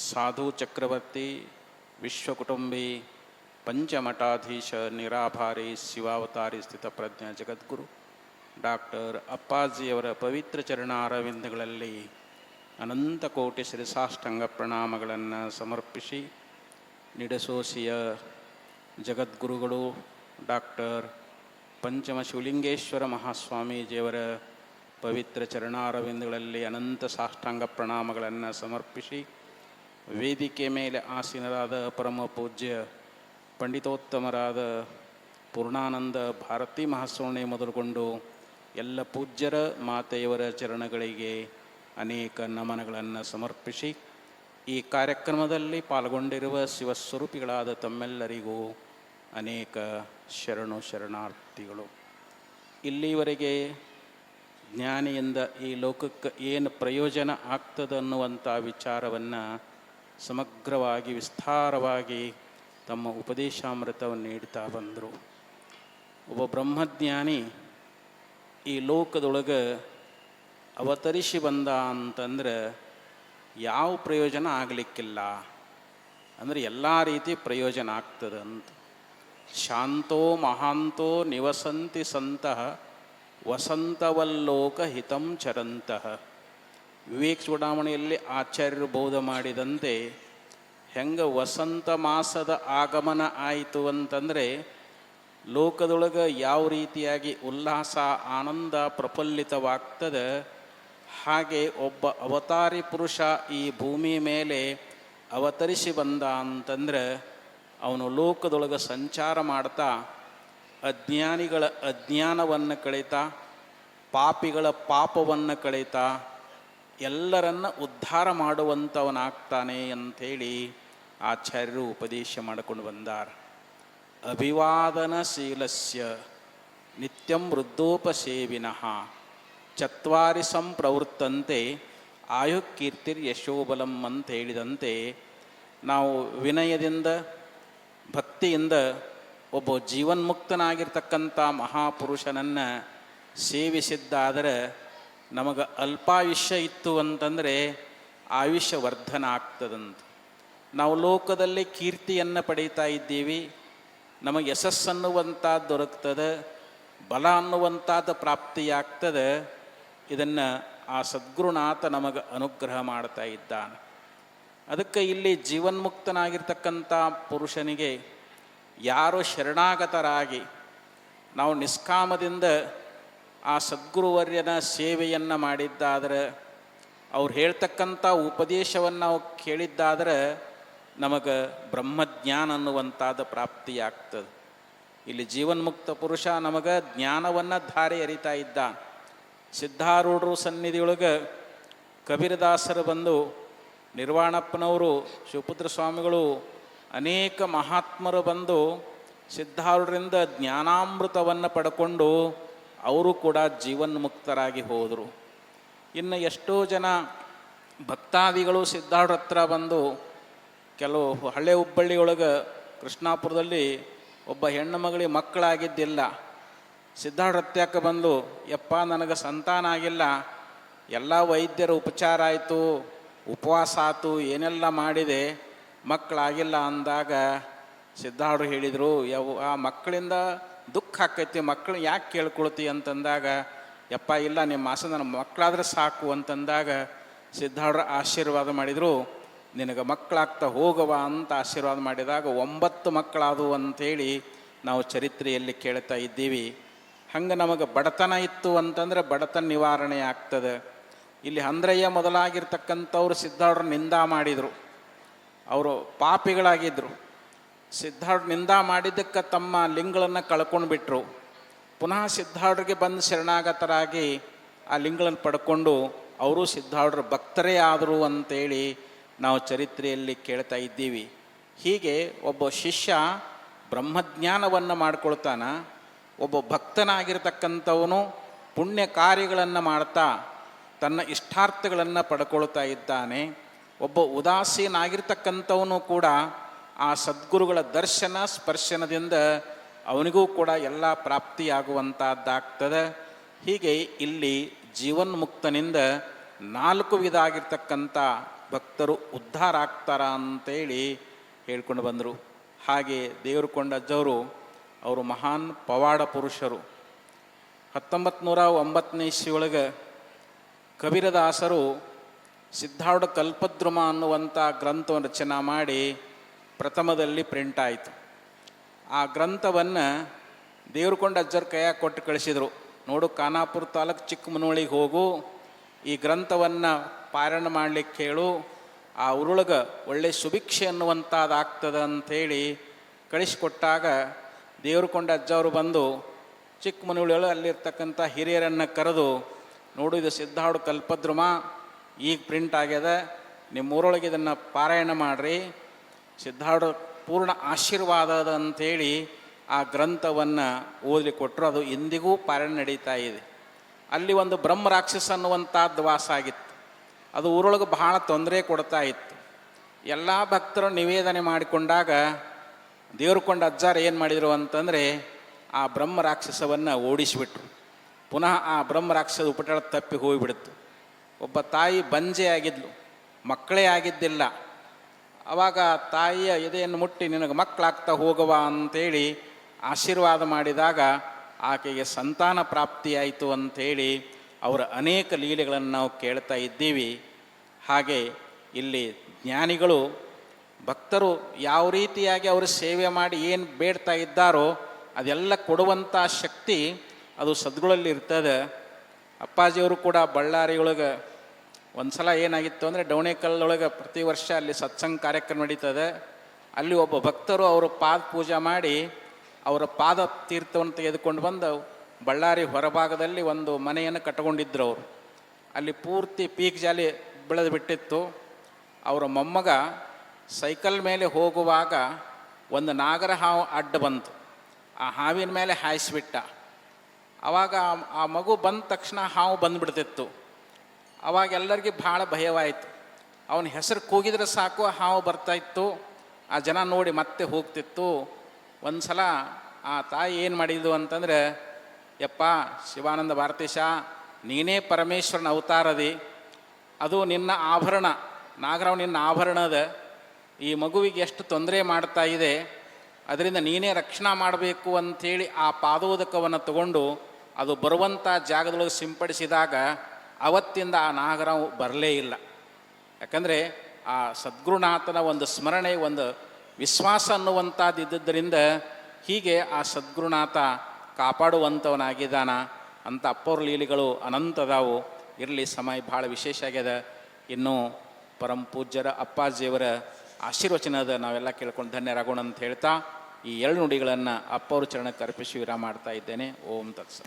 ಸಾಧು ಚಕ್ರವರ್ತಿ ವಿಶ್ವಕುಟುಂಬಿ ಪಂಚಮಠಾಧೀಶ ನಿರಾಭಾರಿ ಶಿವಾವತಾರಿ ಸ್ಥಿತಪ್ರಜ್ಞ ಜಗದ್ಗುರು ಡಾಕ್ಟರ್ ಅಪ್ಪಾಜಿಯವರ ಪವಿತ್ರ ಚರಣಾರವಿಂದಗಳಲ್ಲಿ ಅನಂತ ಕೋಟಿ ಶಿರಸಾಷ್ಟಾಂಗ ಪ್ರಣಾಮಗಳನ್ನು ಸಮರ್ಪಿಸಿ, ನಿಡಸೋಸಿಯ ಜಗದ್ಗುರುಗಳು ಡಾಕ್ಟರ್ ಪಂಚಮ ಶಿವಲಿಂಗೇಶ್ವರ ಮಹಾಸ್ವಾಮೀಜಿಯವರ ಪವಿತ್ರ ಚರಣಾರವಿಂದಗಳಲ್ಲಿ ಅನಂತ ಸಾಷ್ಟಾಂಗ ಪ್ರಣಾಮಗಳನ್ನು ಸಮರ್ಪಿಸಿ, ವೇದಿಕೆ ಮೇಲೆ ಆಸೀನರಾದ ಪರಮ ಪೂಜ್ಯ ಪಂಡಿತೋತ್ತಮರಾದ ಪೂರ್ಣಾನಂದ ಭಾರತೀ ಮಹಾಸ್ವಾಮಿ ಮೊದಲುಗೊಂಡು ಎಲ್ಲ ಪೂಜ್ಯರ ಮಾತೆಯವರ ಚರಣಗಳಿಗೆ ಅನೇಕ ನಮನಗಳನ್ನು ಸಮರ್ಪಿಸಿ, ಈ ಕಾರ್ಯಕ್ರಮದಲ್ಲಿ ಪಾಲ್ಗೊಂಡಿರುವ ಶಿವಸ್ವರೂಪಿಗಳಾದ ತಮ್ಮೆಲ್ಲರಿಗೂ ಅನೇಕ ಶರಣಾರ್ಥಿಗಳು. ಇಲ್ಲಿವರೆಗೆ ಜ್ಞಾನಿಯಿಂದ ಈ ಲೋಕಕ್ಕೆ ಏನು ಪ್ರಯೋಜನ ಆಗ್ತದೆ ಅನ್ನುವಂಥ ವಿಚಾರವನ್ನು ಸಮಗ್ರವಾಗಿ ವಿಸ್ತಾರವಾಗಿ ತಮ್ಮ ಉಪದೇಶಾಮೃತವನ್ನು ನೀಡ್ತಾ ಬಂದರು. ಒಬ್ಬ ಬ್ರಹ್ಮಜ್ಞಾನಿ ಈ ಲೋಕದೊಳಗೆ ಅವತರಿಸಿ ಬಂದ ಅಂತಂದ್ರೆ ಯಾವ ಪ್ರಯೋಜನ ಆಗಲಿಕ್ಕಿಲ್ಲ, ಅಂದರೆ ಎಲ್ಲ ರೀತಿ ಪ್ರಯೋಜನ ಆಗ್ತದೆ ಅಂತ. ಶಾಂತೋ ಮಹಾಂತೋ ನಿವಸಂತಿ ಸಂತಃ ವಸಂತವಲ್ಲೋಕ ಹಿತಂ ಚರಂತಃ. ವಿವೇಕ ಚೂಡಾಮಣಿಯಲ್ಲಿ ಆಚಾರ್ಯರು ಬೋಧ ಮಾಡಿದಂತೆ ಹೆಂಗೆ ವಸಂತ ಮಾಸದ ಆಗಮನ ಆಯಿತು ಅಂತಂದರೆ ಲೋಕದೊಳಗೆ ಯಾವ ರೀತಿಯಾಗಿ ಉಲ್ಲಾಸ ಆನಂದ ಪ್ರಫುಲ್ಲಿತವಾಗ್ತದೆ, ಹಾಗೆ ಒಬ್ಬ ಅವತಾರಿ ಪುರುಷ ಈ ಭೂಮಿ ಮೇಲೆ ಅವತರಿಸಿ ಬಂದ ಅಂತಂದ್ರೆ ಅವನು ಲೋಕದೊಳಗೆ ಸಂಚಾರ ಮಾಡ್ತಾ ಅಜ್ಞಾನಿಗಳ ಅಜ್ಞಾನವನ್ನು ಕಳೀತಾ, ಪಾಪಿಗಳ ಪಾಪವನ್ನು ಕಳೀತಾ ಎಲ್ಲರನ್ನ ಉದ್ಧಾರ ಮಾಡುವಂಥವನಾಗ್ತಾನೆ ಅಂಥೇಳಿ ಆಚಾರ್ಯರು ಉಪದೇಶ ಮಾಡಿಕೊಂಡು ಬಂದಾರ. ಅಭಿವಾದನಶೀಲಸ್ಯ ನಿತ್ಯಂ ವೃದ್ಧೋಪಸೇವಿನಃ ಚತ್ವಾರಿ ಸಂಪ್ರವೃತ್ತಂತೆ ಆಯುಃಕೀರ್ತಿರ್ ಯಶೋಬಲಂ ಅಂತ ಹೇಳಿದಂತೆ, ನಾವು ವಿನಯದಿಂದ ಭಕ್ತಿಯಿಂದ ಒಬ್ಬ ಜೀವನ್ಮುಕ್ತನಾಗಿರ್ತಕ್ಕಂಥ ಮಹಾಪುರುಷನನ್ನು ಸೇವಿಸಿದ್ದಾದರೆ ನಮಗೆ ಅಲ್ಪಾಯುಷ್ಯ ಇತ್ತು ಅಂತಂದರೆ ಆಯುಷ್ಯ ವರ್ಧನ ಆಗ್ತದಂತ. ನಾವು ಲೋಕದಲ್ಲಿ ಕೀರ್ತಿಯನ್ನು ಪಡೀತಾ ಇದ್ದೀವಿ, ನಮಗೆ ಯಶಸ್ಸನ್ನುವಂಥದ್ದು ದೊರಕ್ತದೆ, ಬಲ ಅನ್ನುವಂಥದ್ದು ಪ್ರಾಪ್ತಿಯಾಗ್ತದೆ. ಇದನ್ನು ಆ ಸದ್ಗುರುನಾಥ ನಮಗೆ ಅನುಗ್ರಹ ಮಾಡ್ತಾ ಇದ್ದಾನೆ. ಅದಕ್ಕೆ ಇಲ್ಲಿ ಜೀವನ್ಮುಕ್ತನಾಗಿರ್ತಕ್ಕಂಥ ಪುರುಷನಿಗೆ ಯಾರು ಶರಣಾಗತರಾಗಿ ನಾವು ನಿಷ್ಕಾಮದಿಂದ ಆ ಸದ್ಗುರುವರ್ಯನ ಸೇವೆಯನ್ನು ಮಾಡಿದ್ದಾದರೆ, ಅವ್ರು ಹೇಳ್ತಕ್ಕಂಥ ಉಪದೇಶವನ್ನು ನಾವು ಕೇಳಿದ್ದಾದರೆ ನಮಗೆ ಬ್ರಹ್ಮಜ್ಞಾನ ಅನ್ನುವಂಥದ್ದು ಪ್ರಾಪ್ತಿಯಾಗ್ತದೆ. ಇಲ್ಲಿ ಜೀವನ್ಮುಕ್ತ ಪುರುಷ ನಮಗೆ ಜ್ಞಾನವನ್ನು ಧಾರೆ ಎರಿತಾ ಇದ್ದ. ಸಿದ್ಧಾರೂಢರು ಸನ್ನಿಧಿಯೊಳಗೆ ಕಬೀರದಾಸರು ಬಂದು, ನಿರ್ವಾಣಪ್ಪನವರು, ಶಿವಪುತ್ರ ಸ್ವಾಮಿಗಳು, ಅನೇಕ ಮಹಾತ್ಮರು ಬಂದು ಸಿದ್ಧಾರೂಢರಿಂದ ಜ್ಞಾನಾಮೃತವನ್ನು ಪಡ್ಕೊಂಡು ಅವರು ಕೂಡ ಜೀವನ್ಮುಕ್ತರಾಗಿ ಹೋದರು. ಇನ್ನು ಎಷ್ಟೋ ಜನ ಭಕ್ತಾದಿಗಳು ಸಿದ್ಧಾರೂಢರ ಹತ್ರ ಬಂದು, ಕೆಲವು ಹಳೆ ಹುಬ್ಬಳ್ಳಿಯೊಳಗೆ ಕೃಷ್ಣಾಪುರದಲ್ಲಿ ಒಬ್ಬ ಹೆಣ್ಣು ಮಗಳಿಗೆ ಮಕ್ಕಳಾಗಿದ್ದಿಲ್ಲ. ಸಿದ್ಧಾರೂಢರ ಹತ್ರಕ್ಕೆ ಬಂದು, ಯಪ್ಪ ನನಗೆ ಸಂತಾನ ಆಗಿಲ್ಲ, ಎಲ್ಲ ವೈದ್ಯರ ಉಪಚಾರ ಆಯಿತು, ಉಪವಾಸ ಆಯಿತು, ಏನೆಲ್ಲ ಮಾಡಿದೆ, ಮಕ್ಕಳಾಗಿಲ್ಲ ಅಂದಾಗ ಸಿದ್ಧಾರೂಢರು ಹೇಳಿದರು, ಆ ಮಕ್ಕಳಿಂದ ದುಃಖ ಆಕೈತಿ, ಮಕ್ಕಳು ಯಾಕೆ ಕೇಳ್ಕೊಳ್ತಿ ಅಂತಂದಾಗ, ಯಪ್ಪ ಇಲ್ಲ ನಿಮ್ಮ ಆಸೆ ನನ್ನ ಮಕ್ಕಳಾದ್ರೆ ಸಾಕು ಅಂತಂದಾಗ ಸಿದ್ಧಾರೂಢರು ಆಶೀರ್ವಾದ ಮಾಡಿದರು, ನಿನಗೆ ಮಕ್ಕಳಾಗ್ತಾ ಹೋಗವ ಅಂತ ಆಶೀರ್ವಾದ ಮಾಡಿದಾಗ 9 ಮಕ್ಕಳಾದವು ಅಂಥೇಳಿ ನಾವು ಚರಿತ್ರೆಯಲ್ಲಿ ಕೇಳ್ತಾ ಇದ್ದೀವಿ. ಹಂಗೆ ನಮಗೆ ಬಡತನ ಇತ್ತು ಅಂತಂದರೆ ಬಡತನ ನಿವಾರಣೆ ಆಗ್ತದೆ. ಇಲ್ಲಿ ಅಂದ್ರಯ್ಯ ಮೊದಲಾಗಿರ್ತಕ್ಕಂಥವ್ರು ಸಿದ್ಧಾರೂಢರು ನಿಂದ ಮಾಡಿದರು, ಅವರು ಪಾಪಿಗಳಾಗಿದ್ದರು. ಸಿದ್ಧಾರೂಢರು ನಿಂದ ಮಾಡಿದ್ದಕ್ಕೆ ತಮ್ಮ ಲಿಂಗಗಳನ್ನು ಕಳ್ಕೊಂಡು ಬಿಟ್ಟರು. ಪುನಃ ಸಿದ್ಧಾರೂಢರಿಗೆ ಬಂದು ಶರಣಾಗತರಾಗಿ ಆ ಲಿಂಗಗಳನ್ನು ಪಡ್ಕೊಂಡು ಅವರು ಸಿದ್ಧಾರೂಢರ ಭಕ್ತರೇ ಆದರು ಅಂತೇಳಿ ನಾವು ಚರಿತ್ರೆಯಲ್ಲಿ ಕೇಳ್ತಾ ಇದ್ದೀವಿ. ಹೀಗೆ ಒಬ್ಬ ಶಿಷ್ಯ ಬ್ರಹ್ಮಜ್ಞಾನವನ್ನು ಮಾಡ್ಕೊಳ್ತಾನ, ಒಬ್ಬ ಭಕ್ತನಾಗಿರ್ತಕ್ಕಂಥವನು ಪುಣ್ಯ ಕಾರ್ಯಗಳನ್ನು ಮಾಡ್ತಾ ತನ್ನ ಇಷ್ಟಾರ್ಥಗಳನ್ನು ಪಡ್ಕೊಳ್ತಾ ಇದ್ದಾನೆ. ಒಬ್ಬ ಉದಾಸೀನಾಗಿರ್ತಕ್ಕಂಥವನು ಕೂಡ ಆ ಸದ್ಗುರುಗಳ ದರ್ಶನ ಸ್ಪರ್ಶನದಿಂದ ಅವನಿಗೂ ಕೂಡ ಎಲ್ಲ ಪ್ರಾಪ್ತಿಯಾಗುವಂಥದ್ದಾಗ್ತದೆ. ಹೀಗೆ ಇಲ್ಲಿ ಜೀವನ್ಮುಕ್ತನಿಂದ 4 ವಿಧ ಆಗಿರ್ತಕ್ಕಂಥ ಭಕ್ತರು ಉದ್ಧಾರ ಆಗ್ತಾರ ಅಂತೇಳಿ ಹೇಳ್ಕೊಂಡು ಬಂದರು. ಹಾಗೆ ದೇವರು ಕೊಂಡಜ್ಜವರು ಅವರು ಮಹಾನ್ ಪವಾಡ ಪುರುಷರು. 1909 ಇಸ್ವಿಯೊಳಗೆ ಕಬೀರದಾಸರು ಸಿದ್ಧಾರೂಢ ಕಲ್ಪದ್ರುಮ ಅನ್ನುವಂಥ ಗ್ರಂಥವನ್ನು ರಚನೆ ಮಾಡಿ ಪ್ರಥಮದಲ್ಲಿ ಪ್ರಿಂಟ್ ಆಯಿತು. ಆ ಗ್ರಂಥವನ್ನು ದೇವ್ರಕೊಂಡ ಅಜ್ಜರ ಕೈಯಾಗ ಕೊಟ್ಟು ಕಳಿಸಿದರು. ನೋಡು, ಖಾನಾಪುರ ತಾಲೂಕು ಚಿಕ್ಕಮನೂಳಿಗೆ ಹೋಗು, ಈ ಗ್ರಂಥವನ್ನು ಪಾರಾಯಣ ಮಾಡಲಿಕ್ಕೆ ಹೇಳು, ಆ ಊರೊಳಗೆ ಒಳ್ಳೆ ಸುಭಿಕ್ಷೆ ಅನ್ನುವಂಥದ್ದಾಗ್ತದೆ ಅಂಥೇಳಿ ಕಳಿಸಿಕೊಟ್ಟಾಗ ದೇವ್ರಕೊಂಡ ಅಜ್ಜವರು ಬಂದು ಚಿಕ್ಕಮನೂಳಿಯೊಳಗೆ ಅಲ್ಲಿರ್ತಕ್ಕಂಥ ಹಿರಿಯರನ್ನು ಕರೆದು, ನೋಡು ಇದು ಸಿದ್ಧಾರೂಢ ಕಲ್ಪದ್ರುಮ ಈಗ ಪ್ರಿಂಟ್ ಆಗ್ಯದ, ನಿಮ್ಮೂರೊಳಗೆ ಇದನ್ನು ಪಾರಾಯಣ ಮಾಡಿರಿ, ಸಿದ್ಧಾರೂಢ ಪೂರ್ಣ ಆಶೀರ್ವಾದದ ಅಂಥೇಳಿ ಆ ಗ್ರಂಥವನ್ನು ಓದಲಿಕ್ಕೆ ಕೊಟ್ಟರು. ಅದು ಇಂದಿಗೂ ಪಾರಾಯಣ ನಡೀತಾ ಇದೆ. ಅಲ್ಲಿ ಒಂದು ಬ್ರಹ್ಮ ರಾಕ್ಷಸ ಅನ್ನುವಂಥದ್ದು ವಾಸ ಆಗಿತ್ತು. ಅದು ಊರೊಳಗೆ ಬಹಳ ತೊಂದರೆ ಕೊಡ್ತಾ ಇತ್ತು. ಎಲ್ಲ ಭಕ್ತರು ನಿವೇದನೆ ಮಾಡಿಕೊಂಡಾಗ ದೇವ್ರಕೊಂಡ ಅಜ್ಜಾರು ಏನು ಮಾಡಿದರು ಅಂತಂದರೆ ಆ ಬ್ರಹ್ಮ ರಾಕ್ಷಸವನ್ನು ಓಡಿಸಿಬಿಟ್ರು. ಪುನಃ ಆ ಬ್ರಹ್ಮ ರಾಕ್ಷಸ ಉಪಟಳ ತಪ್ಪಿ ಹೋಗಿಬಿಡ್ತು. ಒಬ್ಬ ತಾಯಿ ಬಂಜೆ ಆಗಿದ್ಲು, ಮಕ್ಕಳೇ ಆಗಿದ್ದಿಲ್ಲ. ಆವಾಗ ತಾಯಿಯ ಎದೆಯನ್ನು ಮುಟ್ಟಿ ನಿನಗೆ ಮಕ್ಕಳಾಗ್ತಾ ಹೋಗವ ಅಂತೇಳಿ ಆಶೀರ್ವಾದ ಮಾಡಿದಾಗ ಆಕೆಗೆ ಸಂತಾನ ಪ್ರಾಪ್ತಿಯಾಯಿತು ಅಂಥೇಳಿ ಅವರ ಅನೇಕ ಲೀಲೆಗಳನ್ನು ನಾವು ಕೇಳ್ತಾ ಇದ್ದೀವಿ. ಹಾಗೆ ಇಲ್ಲಿ ಜ್ಞಾನಿಗಳು ಭಕ್ತರು ಯಾವ ರೀತಿಯಾಗಿ ಅವರು ಸೇವೆ ಮಾಡಿ ಏನು ಬೇಡ್ತಾ ಇದ್ದಾರೋ ಅದೆಲ್ಲ ಕೊಡುವಂಥ ಶಕ್ತಿ ಅದು ಸದ್ಗುಳಲ್ಲಿ ಇರ್ತದೆ. ಅಪ್ಪಾಜಿಯವರು ಕೂಡ ಬಳ್ಳಾರಿಯೊಳಗೆ ಒಂದು ಸಲ ಏನಾಗಿತ್ತು ಅಂದರೆ ಡೌಣೇಕಲ್ಲೊಳಗೆ ಪ್ರತಿ ವರ್ಷ ಅಲ್ಲಿ ಸತ್ಸಂಗ ಕಾರ್ಯಕ್ರಮ ನಡೀತದೆ. ಅಲ್ಲಿ ಒಬ್ಬ ಭಕ್ತರು ಅವರು ಪಾದ ಪೂಜೆ ಮಾಡಿ ಅವರ ಪಾದ ತೀರ್ಥವನ್ನು ತೆಗೆದುಕೊಂಡು ಬಂದು ಬಳ್ಳಾರಿ ಹೊರಭಾಗದಲ್ಲಿ ಒಂದು ಮನೆಯನ್ನು ಕಟ್ಟಿಕೊಂಡಿದ್ರು. ಅವರು ಅಲ್ಲಿ ಪೂರ್ತಿ ಪೀಕ್ ಜಾಲಿ ಬೆಳೆದು ಬಿಟ್ಟಿತ್ತು. ಅವರ ಮೊಮ್ಮಗ ಸೈಕಲ್ ಮೇಲೆ ಹೋಗುವಾಗ ಒಂದು ನಾಗರ ಹಾವು ಅಡ್ಡ ಬಂತು. ಆ ಹಾವಿನ ಮೇಲೆ ಹಾಯಿಸಿಬಿಟ್ಟ. ಆವಾಗ ಆ ಮಗು ಬಂದ ತಕ್ಷಣ ಹಾವು ಬಂದುಬಿಡ್ತಿತ್ತು. ಆವಾಗ ಎಲ್ಲರಿಗೆ ಭಾಳ ಭಯವಾಯಿತು. ಅವನ ಹೆಸರು ಕೂಗಿದ್ರೆ ಸಾಕು ಹಾವು ಬರ್ತಾಯಿತ್ತು. ಆ ಜನ ನೋಡಿ ಮತ್ತೆ ಹೋಗ್ತಿತ್ತು. ಒಂದು ಸಲ ಆ ತಾಯಿ ಏನು ಮಾಡಿದ್ದು ಅಂತಂದರೆ, ಯಪ್ಪ ಶಿವಾನಂದ ಭಾರತೀಶ, ನೀನೇ ಪರಮೇಶ್ವರನ ಅವತಾರದಿ, ಅದು ನಿನ್ನ ಆಭರಣ, ನಾಗರಾವ್ ನಿನ್ನ ಆಭರಣದ, ಈ ಮಗುವಿಗೆ ಎಷ್ಟು ತೊಂದರೆ ಮಾಡ್ತಾ ಇದೆ, ಅದರಿಂದ ನೀನೇ ರಕ್ಷಣೆ ಮಾಡಬೇಕು ಅಂಥೇಳಿ ಆ ಪಾದೋದಕವನ್ನು ತಗೊಂಡು ಅದು ಬರುವಂಥ ಜಾಗದೊಳಗೆ ಸಿಂಪಡಿಸಿದಾಗ ಅವತ್ತಿಂದ ಆ ನಾಗರಾವ್ ಬರಲೇ ಇಲ್ಲ. ಯಾಕಂದರೆ ಆ ಸದ್ಗುರುನಾಥನ ಒಂದು ಸ್ಮರಣೆ, ಒಂದು ವಿಶ್ವಾಸ ಅನ್ನುವಂಥದ್ದು ಇದ್ದುದರಿಂದ ಹೀಗೆ ಆ ಸದ್ಗುರುನಾಥ ಕಾಪಾಡುವಂಥವನಾಗಿದ್ದಾನ ಅಂತ ಅಪ್ಪವ್ರ ಲೀಲೆಗಳು ಅನಂತದಾವು. ಇರಲಿ, ಸಮಯ ಭಾಳ ವಿಶೇಷ ಆಗ್ಯದ. ಇನ್ನೂ ಪರಮ ಪೂಜ್ಯರ ಅಪ್ಪಾಜಿಯವರ ಆಶೀರ್ವಚನದ ನಾವೆಲ್ಲ ಕೇಳ್ಕೊಂಡು ಧನ್ಯರಾಗೋಣ ಅಂತ ಹೇಳ್ತಾ ಈ ಎರಡು ನುಡಿಗಳನ್ನು ಅಪ್ಪವ್ರ ಚರಣಕ್ಕೆ ಅರ್ಪಿಸಿ ವಿರಾಮ ಮಾಡ್ತಾ ಇದ್ದೇನೆ. ಓಂ ತತ್ಸ.